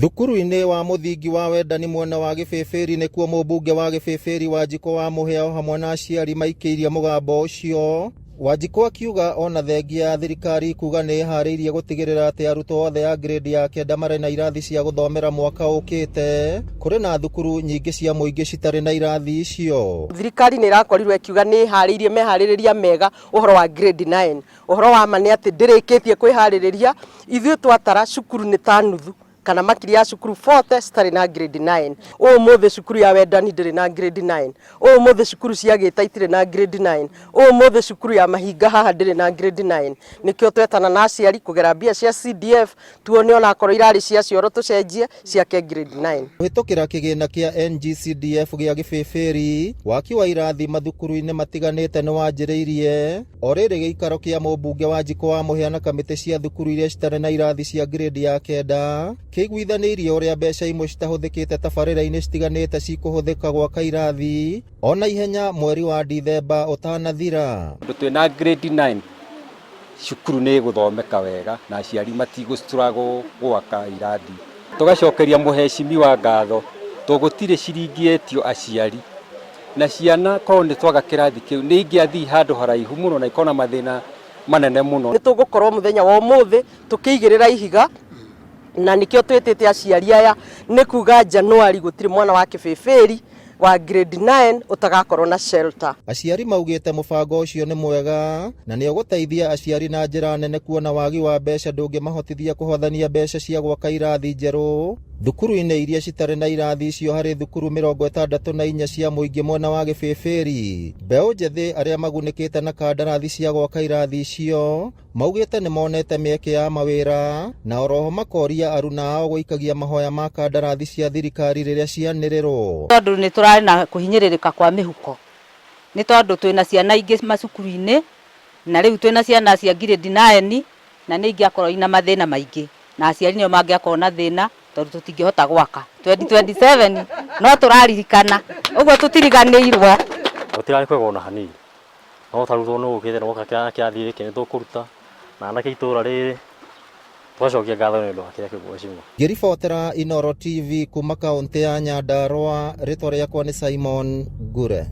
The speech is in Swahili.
Thukuru-inĩ wa mũthingi wa Wendani mwena wa Gĩbĩbĩri nĩkuo mũmbunge wa Gĩbĩbĩri Wanjikũ wa Mũhĩa hamwe na aciari maikĩirie mũgambo ũcio. Wanjikũ akiuga ona thengia ya thirikari kuga nĩ ĩharĩirie gũtigĩrĩra atĩ arutwo othe a grade ya 9 marĩ na irathi cia gũthomera mwaka ũkĩte, kũrĩ na thukuru nyingĩ cia mũingĩ citarĩ na irathi icio. Thirikari nĩ ĩrakorirwo ikiuga nĩ ĩharĩirie meharĩrĩria mega ũhoro wa grade 9. Ũhoro wa ma nĩ atĩ ndĩrĩkĩtie kwĩharĩrĩria, ithuĩ twatara cukuru nĩ ta nuthu kana makiri ya cukuru 40 citarĩ na grade 9. Ũmũthĩ cukuru ya Wendani ndĩrĩ na grade 9. Ũmũthĩ cukuru cia Gĩta itirĩ na grade 9. Ũmũthĩ cukuru ya Mahinga haha ndĩrĩ na grade 9. Nĩkĩo twetana na aciari kũgera mbia cia CDF tuone ona akorwo irarĩ cia cioro tũcenjie ciake grade 9. Kũhĩtũkĩra kĩgĩna kĩa NGCDF gĩa Gĩbĩbĩri, waki wa irathi mathukuru-inĩ matiganĩte nĩ wanjĩrĩirie. O rĩrĩ gĩikaro kĩa mũmbunge Wanjikũ wa Mũhĩa na kamĩtĩ cia thukuru iria citarĩ na irathi cia grade ya 9 kĩiguithanĩirie ũrĩa mbeca imwe citahũthĩkĩte tabarĩra-inĩ citiganĩte cikũhũthĩka gwaka irathi ona ihenya mweri wa Dithemba ũtanathira. Twĩna grade 9 cukuru nĩ gũthomeka wega na aciari matigũ-struggle gwaka irathi. Tũgacokeria mũhecimiwa ngatho tũgũtirĩ ciringi etio aciari na ciana korwo nĩ twaga kĩrathi kĩu nĩ ingĩathiĩ handũ haraihu mũno na ikona mathĩna manene mũno. Nĩ tũgũkorwo mũthenya wa ũmũthĩ tũkĩigĩrĩra ihiga na nikio twĩtĩte aciari aya nĩ kuga Januari gũtirĩ mwana wa Gĩbĩbĩri wa grade 9 utagakorwo na shelter. Aciari maugĩte mũbango ũcio nĩ mwega na nĩ ũgũteithia aciari na njĩra nene kuona wagi wa mbeca ndũngĩmahotithia kũhothania mbeca cia gwaka irathi njerũ. Thukuru-inĩ iria citarĩ na irathi icio harĩ thukuru 64 cia mũingĩ mwena wa Gĩbĩbĩri. Mbeũ njĩthĩ arĩa magunĩkĩte na kandarathi cia gwaka irathi icio maugĩte nĩ monete mĩeke ya mawĩra na oroho makoria aruna ao gũikagia mahoya ma kandarathi cia thirikari rĩrĩa cianĩrĩrwo. Tondũ nĩ tũrarĩ na kũhinyĩrĩrĩka kwa mĩhuko, nĩ tondũ twĩna ciana ingĩ macukuru-inĩ na rĩu twĩna ciana cia grade 9 na nĩ ingĩakorwo ina mathĩna maingĩ na aciari nĩo mangĩakorwo na thĩna tondũ tũtingĩhota gwaka 2027 no tũraririkana ũguo tũtiriganĩirwo. Gũtirarĩ kwega ona hanini, no tarutwo nĩ ũkĩte na gwaka kĩrathi gĩkĩ nĩ tũkũruta na anake itũra rĩrĩ twacokia ngatho nĩ ũndũ wa kĩrĩa kĩgwĩciria. Ngĩribotera Inooro TV kuma kaũntĩ ya Nyandarũa, rĩtwa rĩakwa nĩ Simon Ngure.